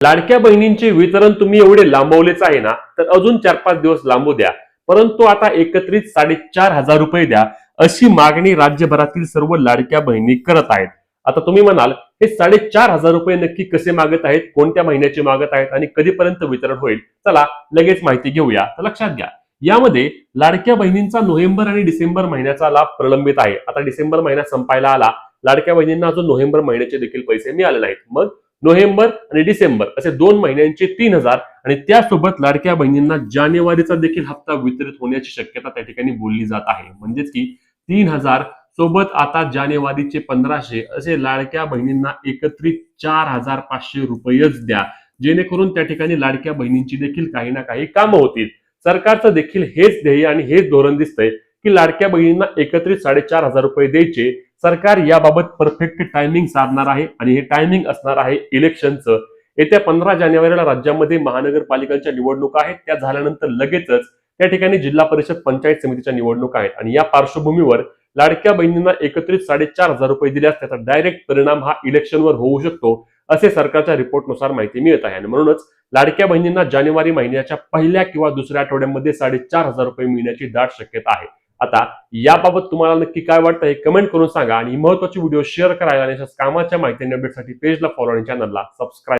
लाडक्या बहिणींचे वितरण तुम्ही एवढे लांबवलेच आहे ना, तर अजून 4-5 दिवस लांबू द्या. परंतु आता एकत्रित 4,500 रुपये द्या, अशी मागणी राज्यभरातील सर्व लाडक्या बहिणी करत आहेत. आता तुम्ही म्हणाल, हे 4,500 रुपये नक्की कसे मागत आहेत, कोणत्या महिन्याचे मागत आहेत आणि कधीपर्यंत वितरण होईल? चला लगेच माहिती घेऊया. तर लक्षात घ्या, यामध्ये लाडक्या बहिणींचा नोव्हेंबर आणि डिसेंबर महिन्याचा लाभ प्रलंबित आहे. आता डिसेंबर महिना संपायला आला, लाडक्या बहिणींना अजून नोव्हेंबर महिन्याचे देखील पैसे मिळाले नाहीत. मग नोव्हेंबर आणि डिसेंबर असे 2 महिन्यांचे 3,000 आणि त्यासोबत लाडक्या बहिणींना जानेवारीचा देखील हप्ता वितरित होण्याची शक्यता त्या ठिकाणी बोलली जात आहे. म्हणजेच की 3,000 सोबत आता जानेवारीचे 1,500 असे लाडक्या बहिणींना एकत्रित 4,500 रुपयेच द्या, जेणेकरून त्या ठिकाणी लाडक्या बहिणींची देखील काही ना काही कामं होतील. सरकारचं देखील हेच ध्येय आणि हेच धोरण दिसतंय की लाडक्या बहिणींना एकत्रित 4,500 रुपये द्यायचे. सरकार याबाबत परफेक्ट टायमिंग साधणार आहे आणि हे टायमिंग असणार आहे इलेक्शनचं. येत्या 15 जानेवारीला राज्यामध्ये महानगरपालिकांच्या निवडणुका आहेत. त्या झाल्यानंतर लगेचच त्या ठिकाणी जिल्हा परिषद पंचायत समितीच्या निवडणुका आहेत आणि या पार्श्वभूमीवर लाडक्या बहिणींना एकत्रित 4,500 रुपये दिल्यास त्याचा डायरेक्ट परिणाम हा इलेक्शनवर होऊ शकतो, असे सरकारच्या रिपोर्टनुसार माहिती मिळत आहे. आणि म्हणूनच लाडक्या बहिणींना जानेवारी महिन्याच्या पहिल्या किंवा दुसऱ्या आठवड्यामध्ये 4,500 रुपये मिळण्याची दाट शक्यता आहे. आता याबाबत तुम्हाला नक्की काय वाटतं हे कमेंट करून सांगा आणि महत्त्वाची व्हिडिओ शेअर करायला आणि कामाच्या माहिती अपडेटसाठी पेजला फॉलो आणि चॅनलला सबस्क्राईब